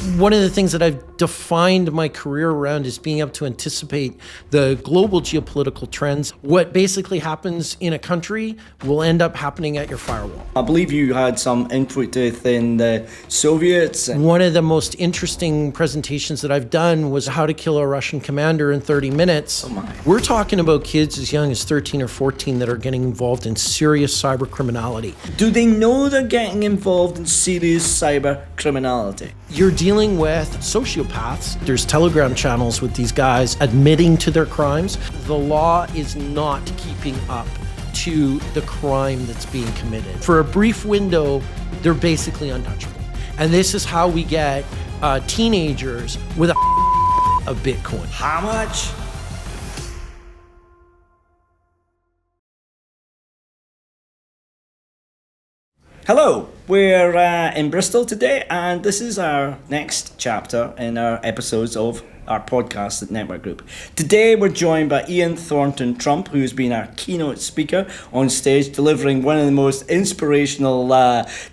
One of the things that I've defined my career around is being able to anticipate the global geopolitical trends. What basically happens in a country will end up happening at your firewall. I believe you had some input in the Soviets. One of the most interesting presentations that I've done was how to kill a Russian commander in 30 minutes. Oh my. We're talking about kids as young as 13 or 14 that are getting involved in serious cyber criminality. Do they know they're getting involved in serious cyber criminality? You're dealing with sociopaths. There's Telegram channels with these guys admitting to their crimes. The law is not keeping up to the crime that's being committed. For a brief window, they're basically untouchable. And this is how we get teenagers with of Bitcoin. How much? Hello, we're in Bristol today, and this is our next chapter in our episodes of our podcast at Network Group. Today we're joined by Ian Thornton-Trump, who's been our keynote speaker on stage, delivering one of the most inspirational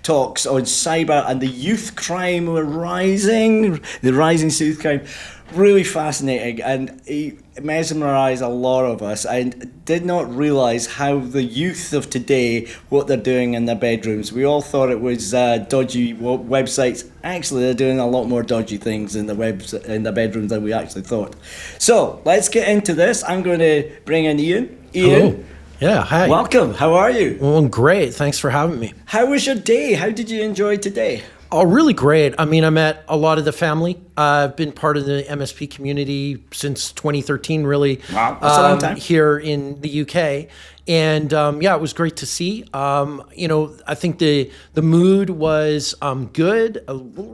talks on cyber and the youth crime the rising youth crime. Really fascinating, and he mesmerised a lot of us. I did not realise how the youth of today, what they're doing in their bedrooms. We all thought it was dodgy websites. Actually, they're doing a lot more dodgy things in the bedrooms than we actually thought. So let's get into this. I'm going to bring in Ian. Ian. Hello. Yeah, hi. Welcome. How are you? Well, great. Thanks for having me. How was your day? How did you enjoy today? Oh, really great. I mean, I met a lot of the family. I've been part of the MSP community since 2013, really. Wow, that's a long time. Here in the UK. And yeah, it was great to see. I think the mood was good,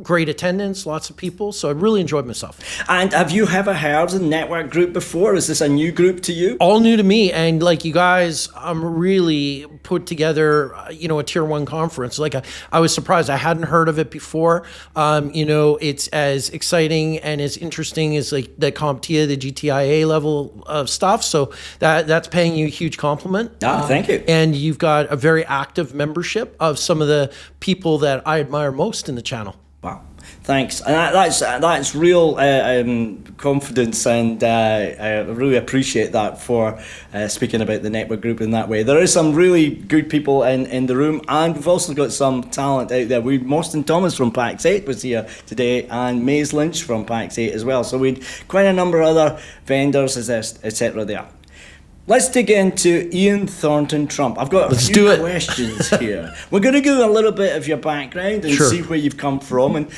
great attendance, lots of people. So I really enjoyed myself. And have you ever heard of the Network Group before? Is this a new group to you? All new to me. And like you guys really put together, a tier 1 conference. Like I was surprised. I hadn't heard of it before. It's as exciting and as interesting as like the CompTIA, the GTIA level of stuff. So that's paying you a huge compliment. Thank you. And you've got a very active membership of some of the people that I admire most in the channel. Wow, thanks. And that's real confidence, and I really appreciate that for speaking about the Network Group in that way. There are some really good people in the room, and we've also got some talent out there. Austin Thomas from PAX 8 was here today, and Maze Lynch from PAX 8 as well. So we'd quite a number of other vendors, etc. there. Let's dig into Ian Thornton-Trump. I've got a few questions here. We're going to go a little bit of your background and see where you've come from. And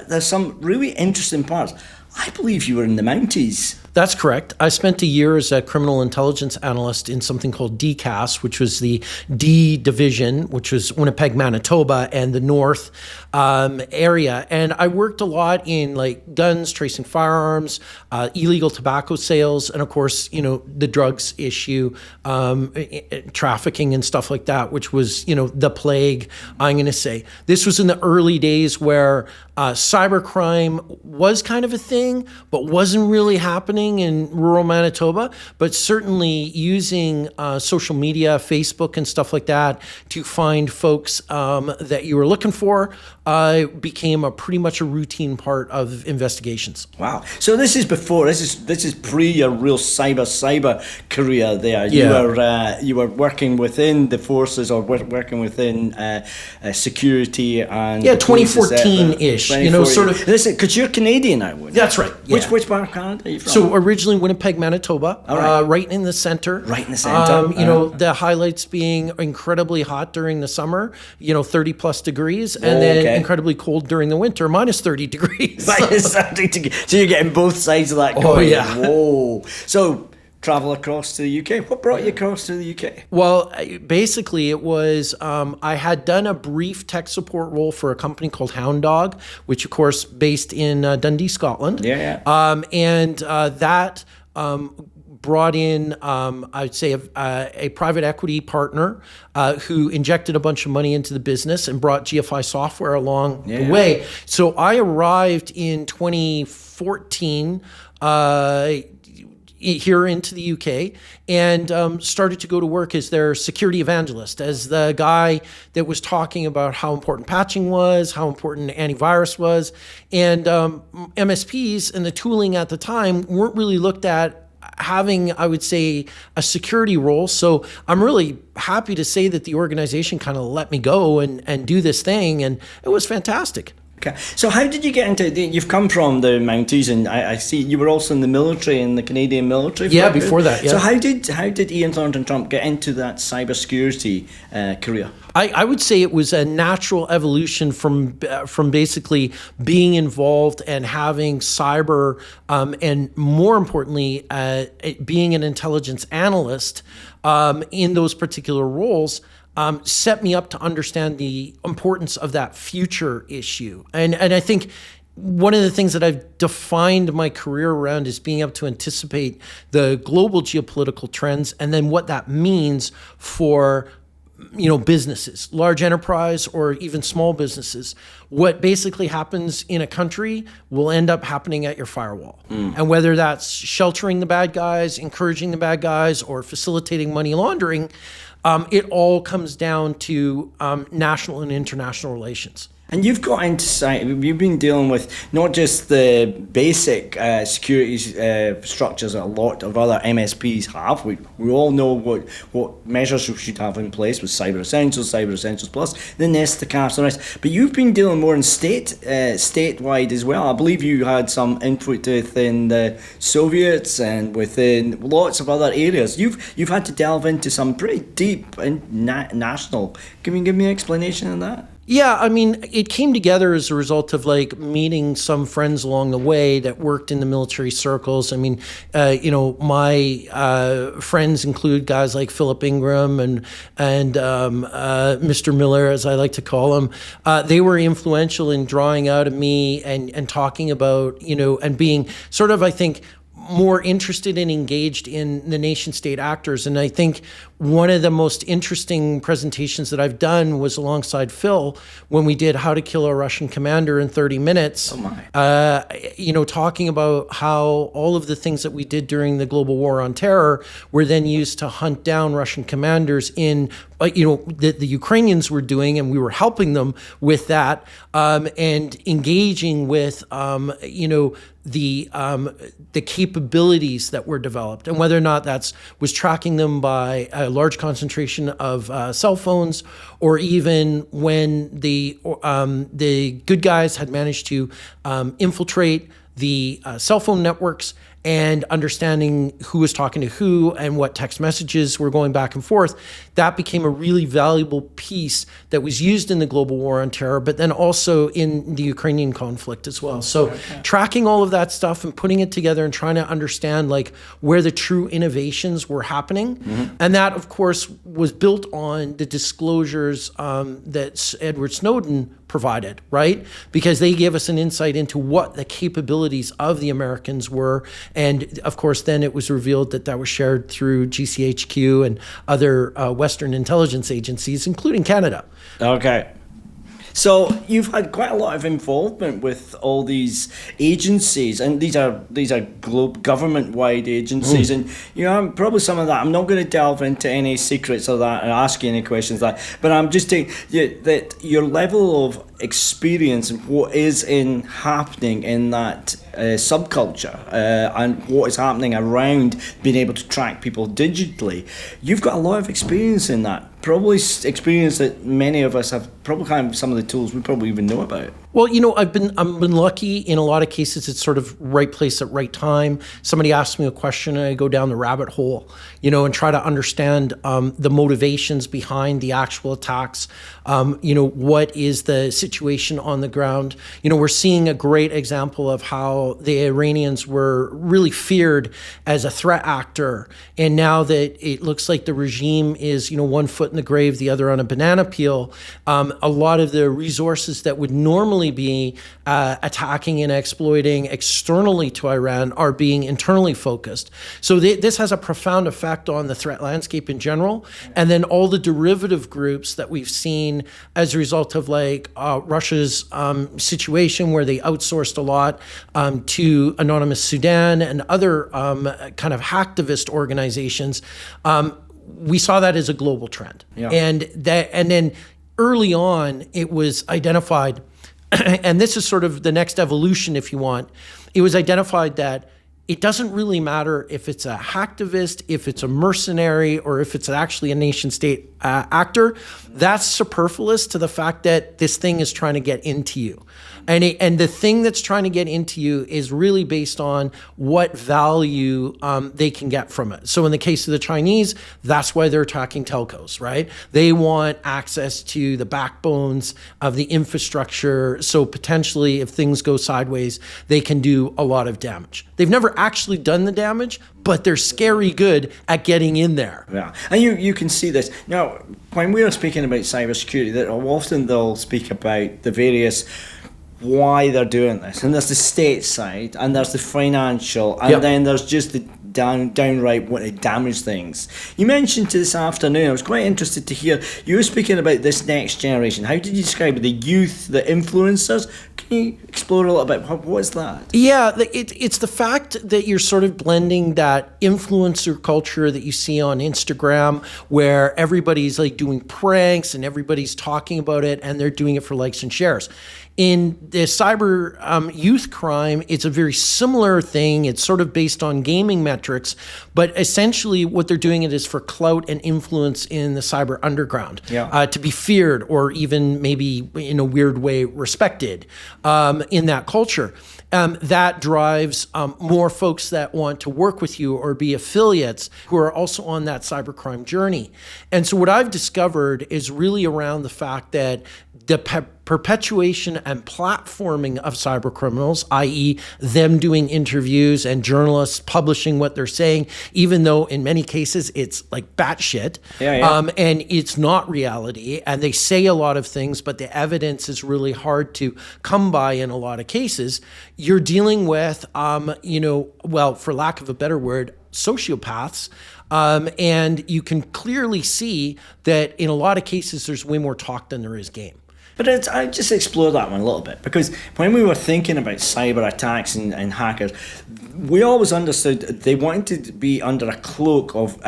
there's some really interesting parts. I believe you were in the Mounties. That's correct. I spent a year as a criminal intelligence analyst in something called DCAS, which was the D division, which was Winnipeg, Manitoba, and the North area. And I worked a lot in like guns, tracing firearms, illegal tobacco sales, and of course, the drugs issue, trafficking and stuff like that, which was, the plague, I'm going to say. This was in the early days where cybercrime was kind of a thing, but wasn't really happening in rural Manitoba, but certainly using social media, Facebook and stuff like that to find folks that you were looking for became pretty much a routine part of investigations. Wow. So this is pre your real cyber career there. Yeah. You were working within the forces or working within security and 2014-ish. Sort of. Listen, because you're Canadian, I would. That's right. Yeah. Which part of Canada are you from? So originally Winnipeg, Manitoba, right in the center. Right in the center. The highlights being incredibly hot during the summer, 30 plus degrees, and then incredibly cold during the winter, minus 30 degrees. So you're getting both sides of that coin. Oh, yeah. Whoa. So travel across to the UK. What brought you across to the UK? Well, basically it was, I had done a brief tech support role for a company called Hound Dog, which of course based in Dundee, Scotland. Yeah. That brought in, I'd say, a private equity partner who injected a bunch of money into the business and brought GFI software along the way. So I arrived in 2014, here into the UK and started to go to work as their security evangelist, as the guy that was talking about how important patching was, how important antivirus was. And MSPs and the tooling at the time weren't really looked at having, I would say, a security role. So I'm really happy to say that the organization kind of let me go and do this thing, and it was fantastic. Okay. So how did you get into it? You've come from the Mounties, and I see you were also in the military, in the Canadian military. Yeah, before that, yeah. So how did Ian Thornton-Trump get into that cybersecurity career? I would say it was a natural evolution from basically being involved and having cyber, and more importantly, being an intelligence analyst in those particular roles. Set me up to understand the importance of that future issue. And I think one of the things that I've defined my career around is being able to anticipate the global geopolitical trends and then what that means for businesses, large enterprise or even small businesses. What basically happens in a country will end up happening at your firewall. And whether that's sheltering the bad guys, encouraging the bad guys, or facilitating money laundering, it all comes down to national and international relations. And you've got into you've been dealing with not just the basic security structures that a lot of other MSPs have. We all know what measures we should have in place with Cyber Essentials, Cyber Essentials Plus, the Nest, the CAFs, and the rest. But you've been dealing more in statewide as well. I believe you had some input within the Soviets and within lots of other areas. You've had to delve into some pretty deep and national. Can you give me an explanation on that? Yeah, I mean, it came together as a result of meeting some friends along the way that worked in the military circles. I mean, my friends include guys like Philip Ingram and Mr. Miller, as I like to call him. They were influential in drawing out of me and talking about, and being sort of, I think, more interested and engaged in the nation state actors. And I think one of the most interesting presentations that I've done was alongside Phil when we did How to Kill a Russian Commander in 30 Minutes. Oh my. Talking about how all of the things that we did during the global war on terror were then used to hunt down Russian commanders in, that the Ukrainians were doing, and we were helping them with that, and engaging with, the capabilities that were developed, and whether or not was tracking them by a large concentration of cell phones, or even when the good guys had managed to infiltrate the cell phone networks and understanding who was talking to who and what text messages were going back and forth. That became a really valuable piece that was used in the global war on terror, but then also in the Ukrainian conflict as well. So tracking all of that stuff and putting it together and trying to understand where the true innovations were happening. Mm-hmm. And that, of course, was built on the disclosures that Edward Snowden provided, right? Because they gave us an insight into what the capabilities of the Americans were. And of course, then it was revealed that was shared through GCHQ and other Western intelligence agencies, including Canada. Okay. So you've had quite a lot of involvement with all these agencies, and these are government-wide agencies, and probably some of that. I'm not going to delve into any secrets of that and ask you any questions of that, but I'm just saying that your level of experience and what is happening in that subculture and what is happening around being able to track people digitally, you've got a lot of experience in that. Probably experience that many of us have. Probably have some of the tools we probably even know about. Well, I've been lucky in a lot of cases. It's sort of right place at right time. Somebody asks me a question and I go down the rabbit hole, and try to understand the motivations behind the actual attacks. What is the situation on the ground? We're seeing a great example of how the Iranians were really feared as a threat actor, and now that it looks like the regime is, one foot in the grave, the other on a banana peel, a lot of the resources that would normally only be attacking and exploiting externally to Iran are being internally focused. So this has a profound effect on the threat landscape in general, and then all the derivative groups that we've seen as a result of like Russia's situation where they outsourced a lot to Anonymous Sudan and other kind of hacktivist organizations. We saw that as a global trend. Yeah. And then early on, it was identified, and this is sort of the next evolution, if you want. It was identified that it doesn't really matter if it's a hacktivist, if it's a mercenary, or if it's actually a nation state actor. That's superfluous to the fact that this thing is trying to get into you. And the thing that's trying to get into you is really based on what value they can get from it. So in the case of the Chinese, that's why they're attacking telcos, right? They want access to the backbones of the infrastructure. So potentially, if things go sideways, they can do a lot of damage. They've never actually done the damage, but they're scary good at getting in there. Yeah, and you can see this. Now, when we are speaking about cybersecurity, that often they'll speak about the various why they're doing this. And there's the state side, and there's the financial, and then there's just the downright want to damage things. You mentioned this afternoon, I was quite interested to hear, you were speaking about this next generation. How did you describe it? The youth, the influencers? Can you explore a little bit? What is that? Yeah, it's the fact that you're sort of blending that influencer culture that you see on Instagram, where everybody's like doing pranks and everybody's talking about it, and they're doing it for likes and shares. In the cyber youth crime, it's a very similar thing. It's sort of based on gaming metrics, but essentially what they're doing it is for clout and influence in the cyber underground, to be feared or even maybe in a weird way respected in that culture. That drives more folks that want to work with you or be affiliates who are also on that cybercrime journey. And so what I've discovered is really around the fact that the perpetuation and platforming of cyber criminals, i.e. them doing interviews and journalists publishing what they're saying, even though in many cases it's like batshit, and it's not reality, and they say a lot of things, but the evidence is really hard to come by in a lot of cases. You're dealing with, well, for lack of a better word, sociopaths. And you can clearly see that in a lot of cases, there's way more talk than there is game. But I just explore that one a little bit, because when we were thinking about cyber attacks and hackers, we always understood they wanted to be under a cloak of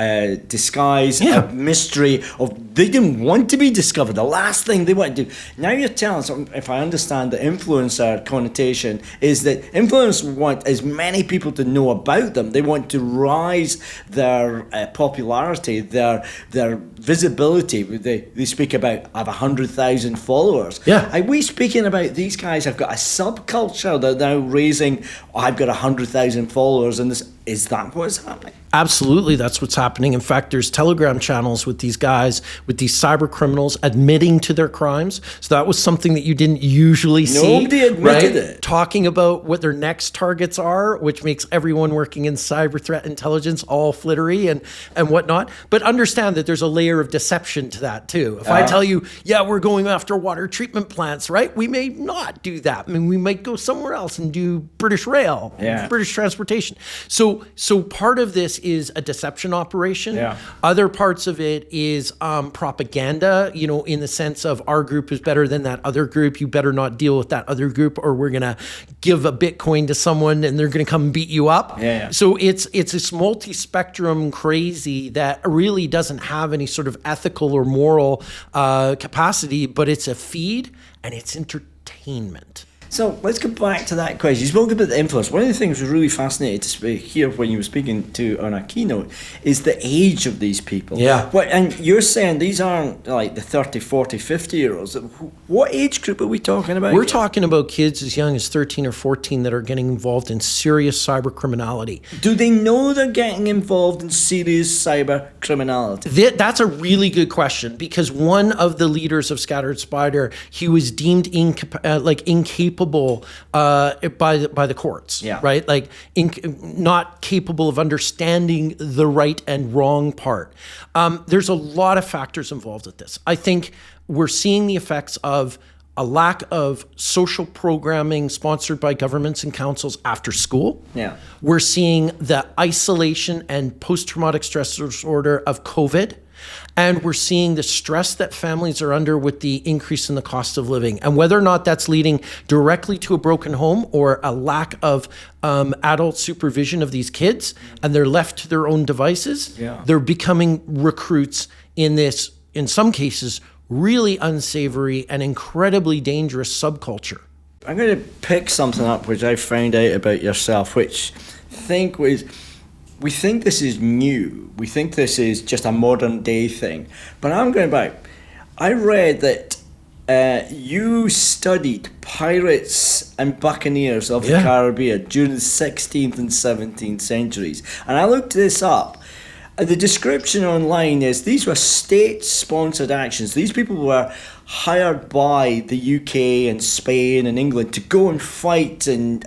disguise, of mystery, of they didn't want to be discovered. The last thing they want to do. Now you're telling us, if I understand the influencer connotation, is that influencers want as many people to know about them. They want to rise their popularity, their visibility. They speak about, I have 100,000 followers. Yeah. Are we speaking about these guys have got a subculture that they're now raising, I've got 100,000 followers, and this is that what's happening? Absolutely, that's what's happening. In fact, there's Telegram channels with these guys, with these cyber criminals admitting to their crimes. So that was something that you didn't usually see. Nobody admitted it. Talking about what their next targets are, which makes everyone working in cyber threat intelligence all flittery and whatnot. But understand that there's a layer of deception to that too. If I tell you, we're going after water treatment plants, right? We may not do that. I mean, we might go somewhere else and do British Rail, British transportation. So part of this is a deception operation. Other parts of it is propaganda, in the sense of our group is better than that other group. You better not deal with that other group, or we're going to give a Bitcoin to someone and they're going to come beat you up. So it's this multi-spectrum crazy that really doesn't have any sort of ethical or moral capacity, but it's a feed and it's entertainment. So let's go back to that question. You spoke about the influence. One of the things was really fascinating to hear when you were speaking to on a keynote is the age of these people. And you're saying these aren't like the 30, 40, 50-year-olds. What age group are we talking about? We're talking about kids as young as 13 or 14 that are getting involved in serious cyber criminality. Do they know they're getting involved in serious cyber criminality? That's a really good question, because one of the leaders of Scattered Spider, he was deemed incapable by the courts, right? Like not capable of understanding the right and wrong part. There's a lot of factors involved with this. I think we're seeing the effects of a lack of social programming sponsored by governments and councils after school. Yeah. We're seeing the isolation and post-traumatic stress disorder of COVID. And we're seeing the stress that families are under with the increase in the cost of living. And whether or not that's leading directly to a broken home or a lack of adult supervision of these kids, and they're left to their own devices, they're becoming recruits in this, in some cases, really unsavory and incredibly dangerous subculture. I'm going to pick something up which I found out about yourself, which we think this is new. We think this is just a modern day thing. But I'm going back. I read that you studied pirates and buccaneers of the Caribbean during the 16th and 17th centuries. And I looked this up. The description online is these were state-sponsored actions. These people were hired by the UK and Spain and England to go and fight and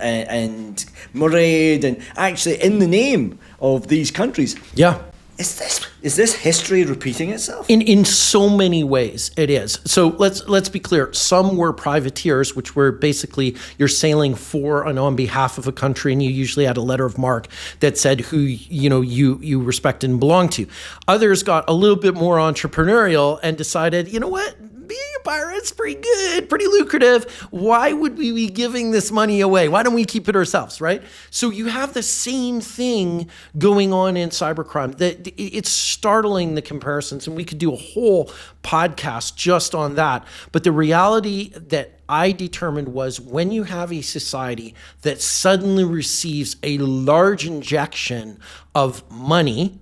maraud and actually in the name of these countries. Yeah. Is this history repeating itself? In so many ways, it is. So let's be clear. Some were privateers, which were basically you're sailing for and on behalf of a country, and you usually had a letter of marque that said who you respect and belong to. Others got a little bit more entrepreneurial and decided, you know what? Being a pirate's pretty good, pretty lucrative. Why would we be giving this money away? Why don't we keep it ourselves, right? So you have the same thing going on in cybercrime. It's startling, the comparisons, and we could do a whole podcast just on that. But the reality that I determined was when you have a society that suddenly receives a large injection of money,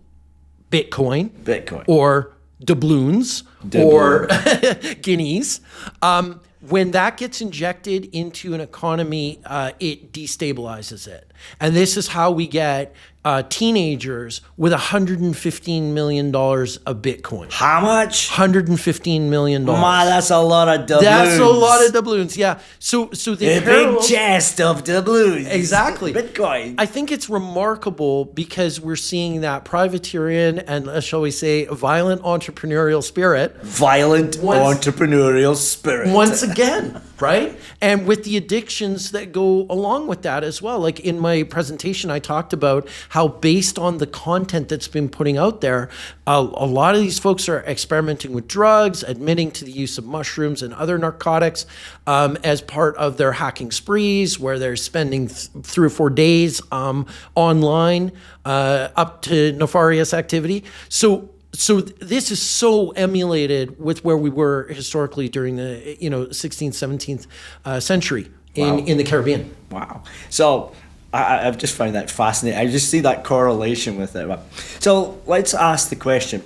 Bitcoin. Or doubloons or guineas, when that gets injected into an economy, it destabilizes it. And this is how we get teenagers with $115 million of Bitcoin. How much? $115 million. Man, that's a lot of doubloons. That's a lot of doubloons, yeah. So the big chest of doubloons. Exactly. Bitcoin. I think it's remarkable because we're seeing that privateerian and, shall we say, violent entrepreneurial spirit. Entrepreneurial spirit. Once again, right? And with the addictions that go along with that as well. Like in my presentation, I talked about how based on the content that's been putting out there, a lot of these folks are experimenting with drugs, admitting to the use of mushrooms and other narcotics as part of their hacking sprees, where they're spending 3 or 4 days online up to nefarious activity. So this is so emulated with where we were historically during the 16th, 17th century in the Caribbean. Wow. So I've just found that fascinating. I just see that correlation with it. So let's ask the question.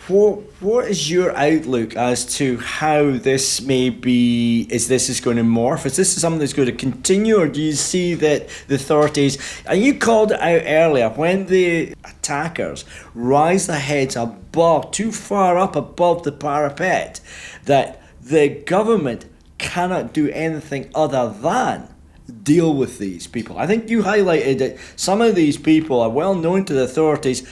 What is your outlook as to how this may be, is going to morph? Is this something that's going to continue, or do you see that the authorities, and you called it out earlier, when the attackers rise their heads too far up above the parapet, that the government cannot do anything other than deal with these people? I think you highlighted that some of these people are well known to the authorities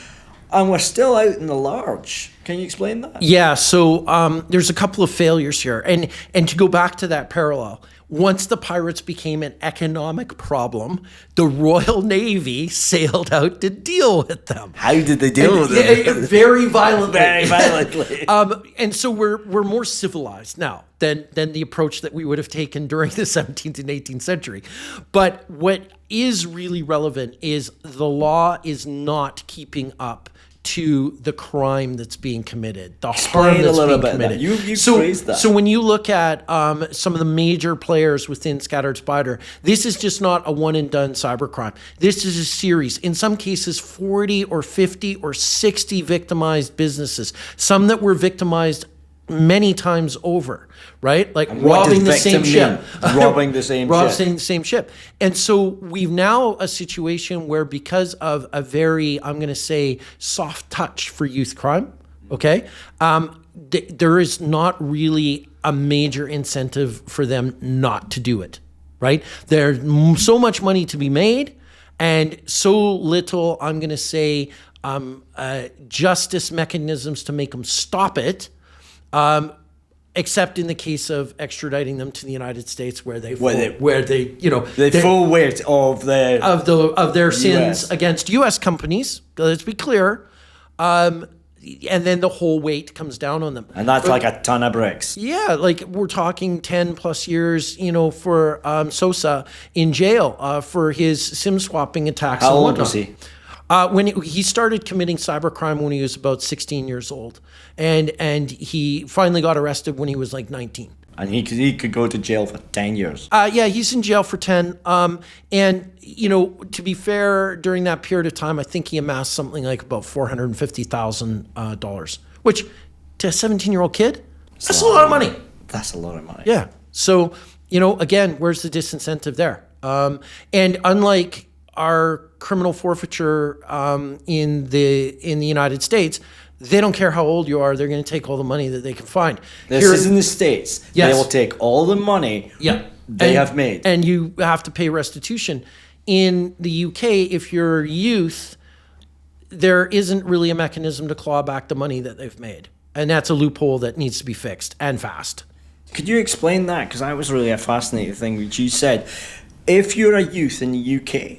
and we're still out in the large. Can you explain that? Yeah, so there's a couple of failures here. And to go back to that parallel, once the pirates became an economic problem, the Royal Navy sailed out to deal with them. How did they deal with them? Very violently. Very violently. And so we're more civilized now than the approach that we would have taken during the 17th and 18th century. But what is really relevant is the law is not keeping up to the crime that's being committed, the harm that's being committed. You phrased that. So when you look at some of the major players within Scattered Spider, this is just not a one and done cybercrime. This is a series, in some cases 40 or 50 or 60 victimized businesses, some that were victimized many times over, right? Like robbing the same ship. Robbing the same ship. And so we've now a situation where, because of a very, I'm going to say, soft touch for youth crime, okay, there is not really a major incentive for them not to do it, right? There's so much money to be made and so little, I'm going to say, justice mechanisms to make them stop it. except in the case of extraditing them to the United States, where they the full weight of their sins US. against U.S. companies. Let's be clear. And then the whole weight comes down on them. And that's like a ton of bricks. Yeah, like we're talking 10 plus years, for Sosa in jail for his SIM swapping attacks. How and old whatnot. was he? When he started committing cybercrime when he was about 16 years old. And he finally got arrested when he was like 19. And he could go to jail for 10 years. Yeah, he's in jail for 10. And, to be fair, during that period of time, I think he amassed something like about $450,000, which to a 17-year-old kid, that's a lot of money. That's a lot of money. Yeah. So, again, where's the disincentive there? And unlike our criminal forfeiture in the United States, they don't care how old you are. They're going to take all the money that they can find. This is in the States. Yes. They will take all the money they have made. And you have to pay restitution. In the UK, if you're youth, there isn't really a mechanism to claw back the money that they've made. And that's a loophole that needs to be fixed and fast. Could you explain that? Because that was really a fascinating thing which you said. If you're a youth in the UK,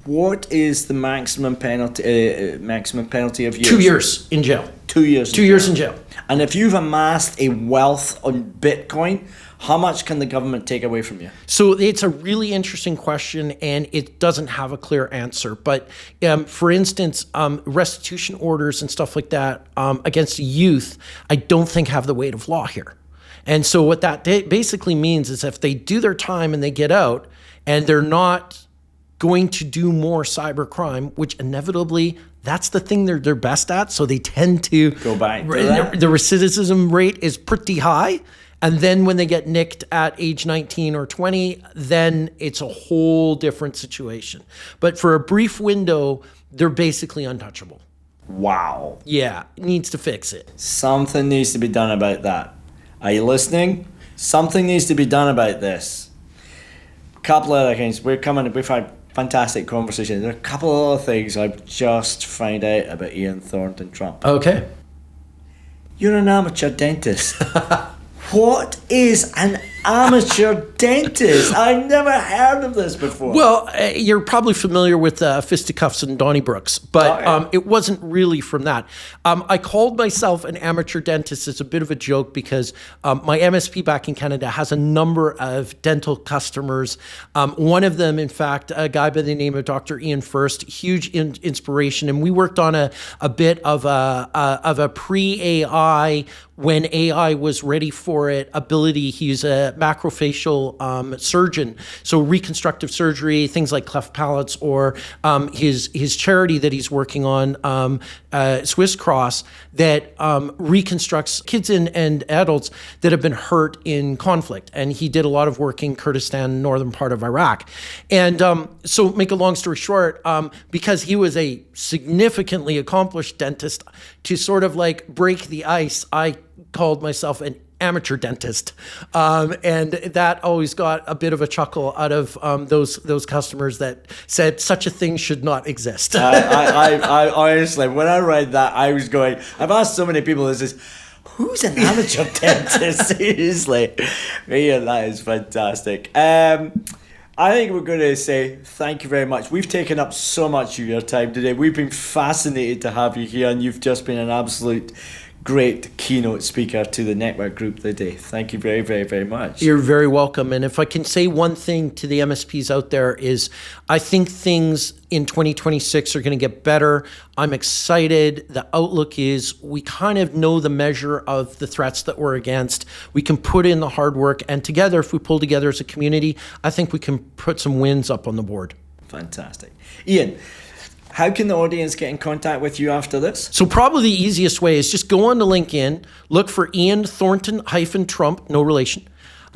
what is the maximum penalty of years? 2 years in jail. 2 years. 2 years in jail. And if you've amassed a wealth on Bitcoin, how much can the government take away from you? So it's a really interesting question, and it doesn't have a clear answer. But for instance, restitution orders and stuff like that against youth, I don't think have the weight of law here. And so what that basically means is if they do their time and they get out and they're not going to do more cybercrime, which inevitably that's the thing they're best at. So they tend to go back. The recidivism rate is pretty high. And then when they get nicked at age 19 or 20, then it's a whole different situation. But for a brief window, they're basically untouchable. Wow. Yeah, it needs to fix it. Something needs to be done about that. Are you listening? Something needs to be done about this. A couple of other things. We've had fantastic conversations. There are a couple of other things I've just found out about Ian Thornton-Trump. Okay. You're an amateur dentist. What is an amateur dentist? I've never heard of this before. Well, you're probably familiar with fisticuffs and Donnybrooks, but it wasn't really from that. I called myself an amateur dentist as a bit of a joke because my MSP back in Canada has a number of dental customers. One of them, in fact, a guy by the name of Dr. Ian First, huge inspiration, and we worked on a bit of a pre-AI, when AI was ready for it, ability. He's a macrofacial surgeon, so reconstructive surgery, things like cleft palates, or his charity that he's working on, Swiss Cross, that reconstructs kids and adults that have been hurt in conflict. And he did a lot of work in Kurdistan, northern part of Iraq. And so make a long story short, because he was a significantly accomplished dentist, to sort of like break the ice, I called myself an amateur dentist, and that always got a bit of a chuckle out of those customers that said such a thing should not exist. I honestly, when I read that, I was going, I've asked so many people, this is, who's an amateur dentist? Seriously. Yeah, that is fantastic. I think we're going to say thank you very much. We've taken up so much of your time today. We've been fascinated to have you here, and you've just been an absolute great keynote speaker to the network group today. Thank you very, very, very much. You're very welcome. And if I can say one thing to the MSPs out there is, I think things in 2026 are going to get better. I'm excited. The outlook is we kind of know the measure of the threats that we're against. We can put in the hard work, and together, if we pull together as a community, I think we can put some wins up on the board. Fantastic. Ian, how can the audience get in contact with you after this? So probably the easiest way is just go on to LinkedIn, look for Ian Thornton-Trump, no relation,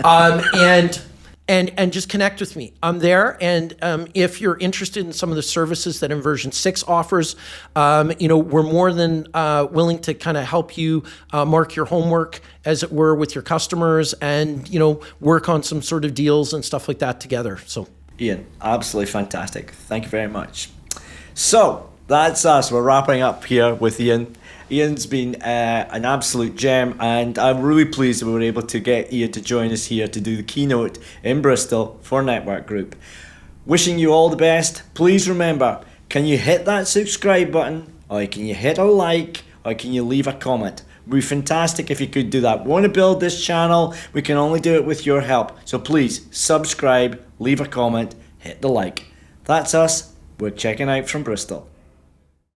and just connect with me. I'm there, and if you're interested in some of the services that Inversion6 offers, we're more than willing to kind of help you mark your homework, as it were, with your customers, and work on some sort of deals and stuff like that together. So, Ian, absolutely fantastic. Thank you very much. So, That's us. We're wrapping up here with Ian. Ian's been an absolute gem, and I'm really pleased that we were able to get Ian to join us here to do the keynote in Bristol for Network Group. Wishing you all the best. Please remember, can you hit that subscribe button, or can you hit a like, or can you leave a comment? It would be fantastic if you could do that. We want to build this channel. We can only do it with your help. So please subscribe, leave a comment, hit the like. That's us. We're checking out from Bristol.